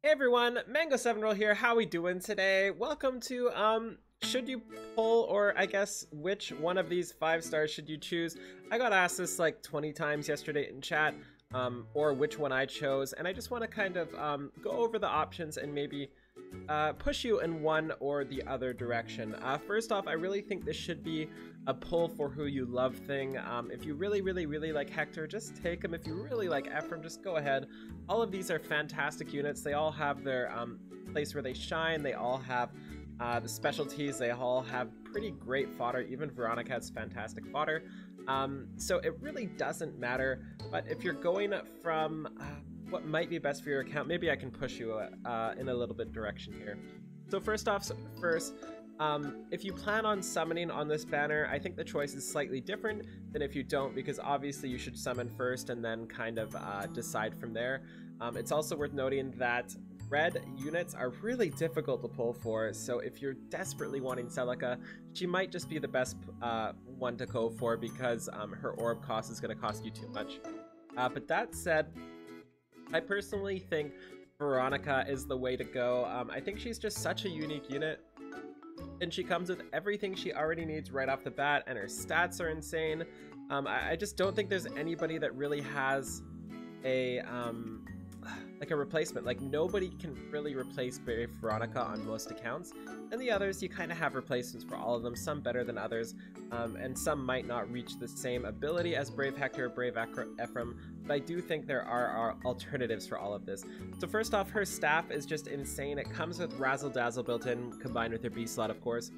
Hey everyone, Mango7Roll here. How we doing today? Welcome to should you pull, or I guess which one of these 5 stars should you choose? I got asked this like 20 times yesterday in chat, or which one I chose, and I just want to kind of go over the options and maybe push you in one or the other direction. First off, I really think this should be a pull for who you love thing. If you really like Hector, just take him. If you really like Ephraim, just go ahead. All of these are fantastic units. They all have their place where they shine. They all have the specialties. They all have pretty great fodder. Even Veronica has fantastic fodder. So it really doesn't matter. But if you're going from what might be best for your account, maybe I can push you in a little bit direction here. So first, if you plan on summoning on this banner, I think the choice is slightly different than if you don't, because obviously you should summon first and then kind of decide from there. It's also worth noting that red units are really difficult to pull for, so if you're desperately wanting Celica, she might just be the best one to go for, because her orb cost is going to cost you too much. But that said, I personally think Veronica is the way to go. I think she's just such a unique unit, and she comes with everything she already needs right off the bat, and her stats are insane. I just don't think there's anybody that really has a like a replacement. Like, nobody can really replace Brave Veronica on most accounts, and the others, you kind of have replacements for all of them, some better than others, and some might not reach the same ability as Brave Hector or Brave Ephraim, but I do think there are alternatives for all of this. So first off, her staff is just insane. It comes with Razzle Dazzle built in, combined with her B slot, of course.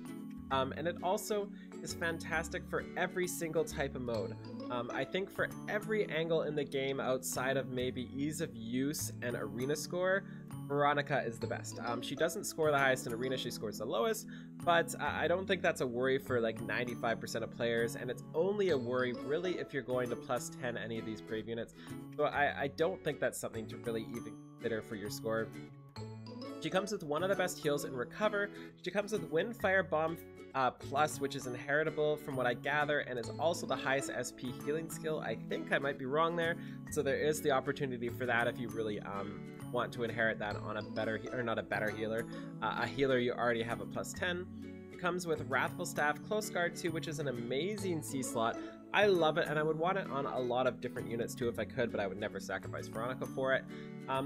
And it also is fantastic for every single type of mode. I think for every angle in the game outside of maybe ease of use and arena score, Veronica is the best. She doesn't score the highest in arena, she scores the lowest, but I don't think that's a worry for like 95% of players, and it's only a worry really if you're going to plus 10 any of these Brave units. So I don't think that's something to really even consider for your score. She comes with one of the best heals in Recover. She comes with Wind, Fire, Bomb Plus, which is inheritable from what I gather, and is also the highest SP healing skill. I think I might be wrong there, so there is the opportunity for that if you really want to inherit that on a better, or not a better healer, a healer you already have a plus 10. It comes with Wrathful Staff, Close Guard 2, which is an amazing C slot. I love it, and I would want it on a lot of different units too if I could, but I would never sacrifice Veronica for it.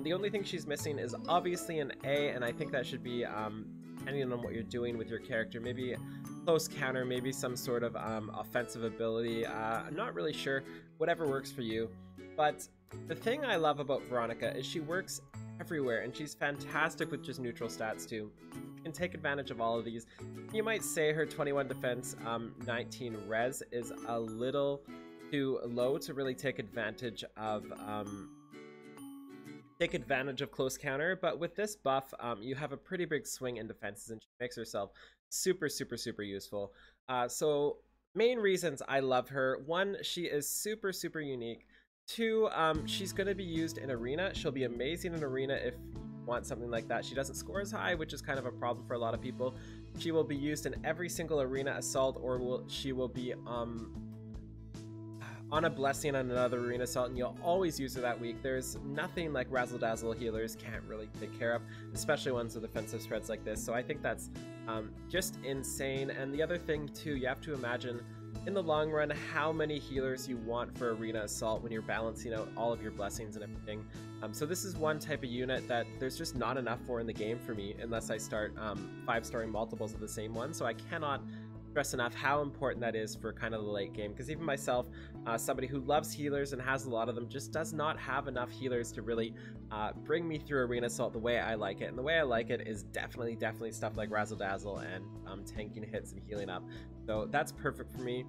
The only thing she's missing is obviously an A, and I think that should be, depending on what you're doing with your character, maybe close counter, maybe some sort of offensive ability. I'm not really sure, whatever works for you. But the thing I love about Veronica is she works everywhere, and she's fantastic with just neutral stats too. You can take advantage of all of these. You might say her 21 defense, 19 res is a little too low to really take advantage of close counter, but with this buff, you have a pretty big swing in defenses, and she makes herself super useful. So main reasons I love her: 1, she is super unique. 2, she's going to be used in arena. She'll be amazing in arena if you want something like that. She doesn't score as high, which is kind of a problem for a lot of people. She will be used in every single arena assault, or she will be on a blessing on another arena assault, and you'll always use her that week. There's nothing like Razzle Dazzle healers can't really take care of, especially ones with offensive spreads like this. So I think that's just insane. And the other thing too, you have to imagine in the long run how many healers you want for arena assault when you're balancing out all of your blessings and everything. So this is one type of unit that there's just not enough for in the game for me unless I start 5-starring multiples of the same one. So I cannot stress enough how important that is for kind of the late game, because even myself, somebody who loves healers and has a lot of them, just does not have enough healers to really bring me through arena assault the way I like it. And the way I like it is definitely stuff like Razzle Dazzle and tanking hits and healing up. So that's perfect for me.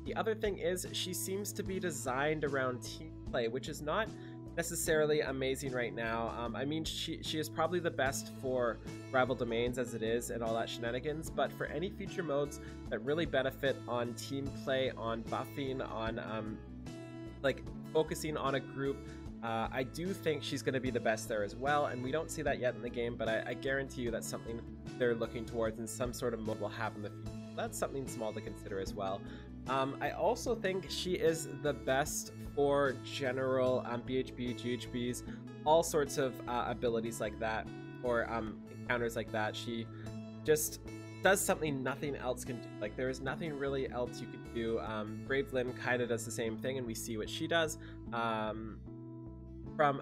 The other thing is she seems to be designed around team play, which is not necessarily amazing right now. I mean, she is probably the best for rival domains as it is and all that shenanigans, but for any future modes that really benefit on team play, on buffing, on like focusing on a group, I do think she's going to be the best there as well, and we don't see that yet in the game, but I guarantee you that's something they're looking towards, and some sort of mode will have in the future. That's something small to consider as well. I also think she is the best for general BHB, GHBs, all sorts of abilities like that. or encounters like that. She just does something nothing else can do. Like, there is nothing really else you could do. Brave Lynn kind of does the same thing, and we see what she does from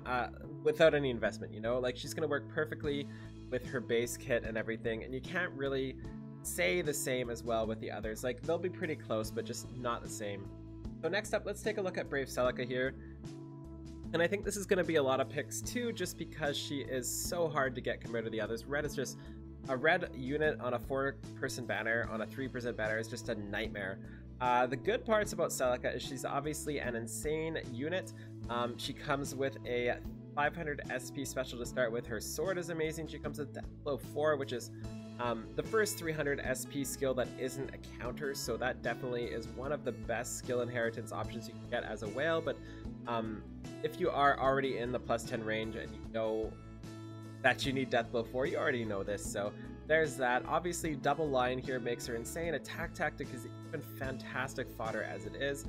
without any investment, you know? Like, she's gonna work perfectly with her base kit and everything, and you can't really say the same as well with the others. Like, they'll be pretty close, but just not the same. So next up, let's take a look at Brave Celica here. And I think this is going to be a lot of picks too, just because she is so hard to get compared to the others. Red is just a red unit on a 4-person banner, on a 3% banner is just a nightmare. The good parts about Celica is she's obviously an insane unit. She comes with a 500 SP special to start with. Her sword is amazing. She comes with Death Blow 4, which is the first 300 SP skill that isn't a counter, so that definitely is one of the best skill inheritance options you can get as a whale. But if you are already in the +10 range and you know that you need Death Blow 4, you already know this, so there's that. Obviously, double line here makes her insane. Attack tactic is even fantastic fodder as it is.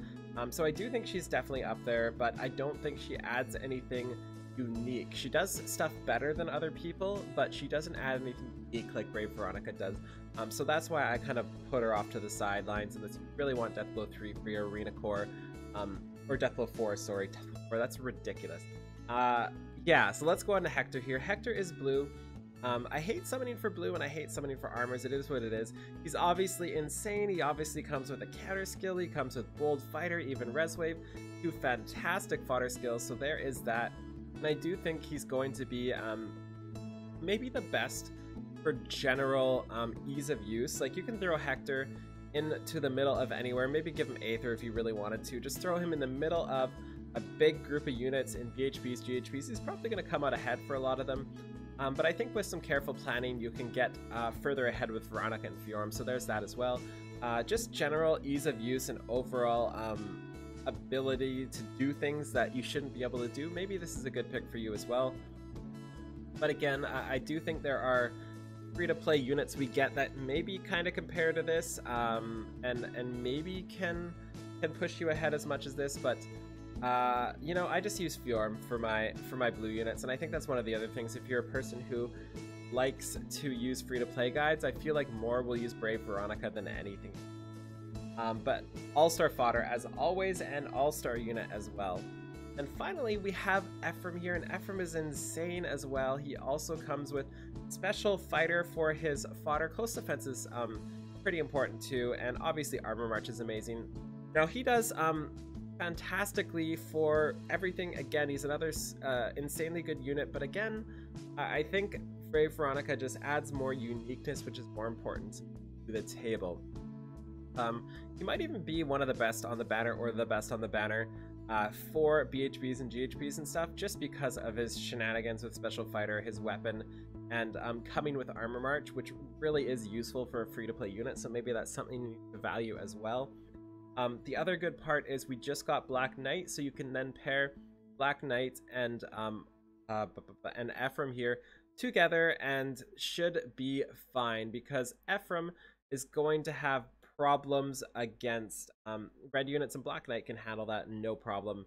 So I do think she's definitely up there, but I don't think she adds anything unique. She does stuff better than other people, but she doesn't add anything unique like Brave Veronica does. So that's why I kind of put her off to the sidelines, unless you really want Death Blow 3 for your Arena Core, or Death Blow 4, sorry, Death Blow 4, that's ridiculous. Yeah, so let's go on to Hector here. Hector is blue. I hate summoning for blue and I hate summoning for armors. It is what it is. He's obviously insane. He obviously comes with a counter skill. He comes with Bold Fighter, even Res Wave, 2 fantastic fodder skills, so there is that. And I do think he's going to be maybe the best for general ease of use. Like, you can throw Hector into the middle of anywhere, maybe give him Aether if you really wanted to. Just throw him in the middle of a big group of units in BHBs, GHBs. He's probably going to come out ahead for a lot of them. But I think with some careful planning, you can get further ahead with Veronica and Ephraim, so there's that as well. Just general ease of use and overall ability to do things that you shouldn't be able to do. Maybe this is a good pick for you as well. But again, I do think there are free-to-play units we get that maybe kind of compare to this, and maybe can push you ahead as much as this, but you know, I just use Ephraim for my blue units, and I think that's one of the other things. If you're a person who likes to use free-to-play guides, I feel like more will use Brave Veronica than anything. But all-star fodder as always, and all-star unit as well. And finally, we have Ephraim here, and Ephraim is insane as well. He also comes with special fighter for his fodder. Close defense is pretty important too, and obviously armor march is amazing. Now he does fantastically for everything. Again, he's another insanely good unit, but again, I think Brave Veronica just adds more uniqueness, which is more important to the table. He might even be one of the best on the banner, or the best on the banner for BHBs and GHBs and stuff, just because of his shenanigans with special fighter, his weapon, and coming with armor march, which really is useful for a free-to-play unit, so maybe that's something you need to value as well. The other good part is we just got Black Knight, so you can then pair Black Knight and Ephraim here together, and should be fine, because Ephraim is going to have problems against red units, and Black Knight can handle that no problem.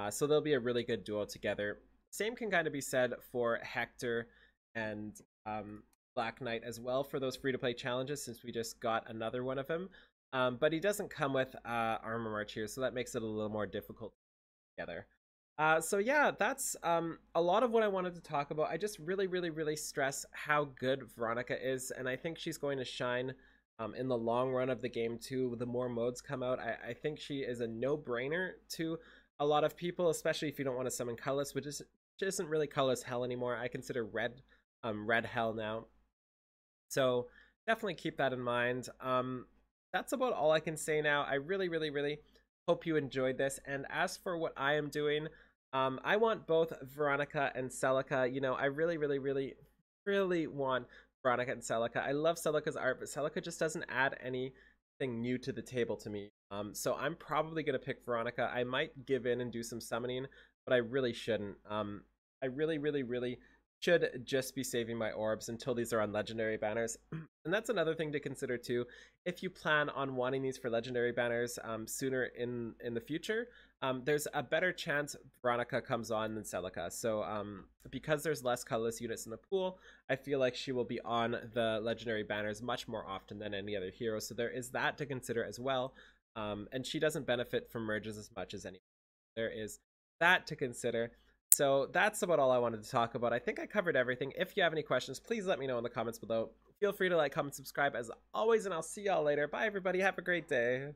So they'll be a really good duo together. Same can kind of be said for Hector and Black Knight as well for those free-to-play challenges, since we just got another one of him. But he doesn't come with armor march here, so that makes it a little more difficult together. So yeah, that's a lot of what I wanted to talk about. I just really stress how good Veronica is, and I think she's going to shine in the long run of the game too. The more modes come out, I think she is a no-brainer to a lot of people, especially if you don't want to summon colorless, which isn't really colorless hell anymore. I consider red red hell now, so definitely keep that in mind. That's about all I can say now. I really hope you enjoyed this, and as for what I am doing, I want both Veronica and Celica. You know, I really want Veronica and Celica. I love Celica's art, but Celica just doesn't add anything new to the table to me. So I'm probably gonna pick Veronica. I might give in and do some summoning, but I really shouldn't. I really should just be saving my orbs until these are on legendary banners. And that's another thing to consider too. If you plan on wanting these for legendary banners sooner in the future, there's a better chance Veronica comes on than Celica. So because there's less colorless units in the pool, I feel like she will be on the legendary banners much more often than any other hero. So there is that to consider as well. And she doesn't benefit from merges as much as anyone. There is that to consider. So that's about all I wanted to talk about. I think I covered everything. If you have any questions, please let me know in the comments below. Feel free to like, comment, subscribe as always, and I'll see y'all later. Bye, everybody. Have a great day.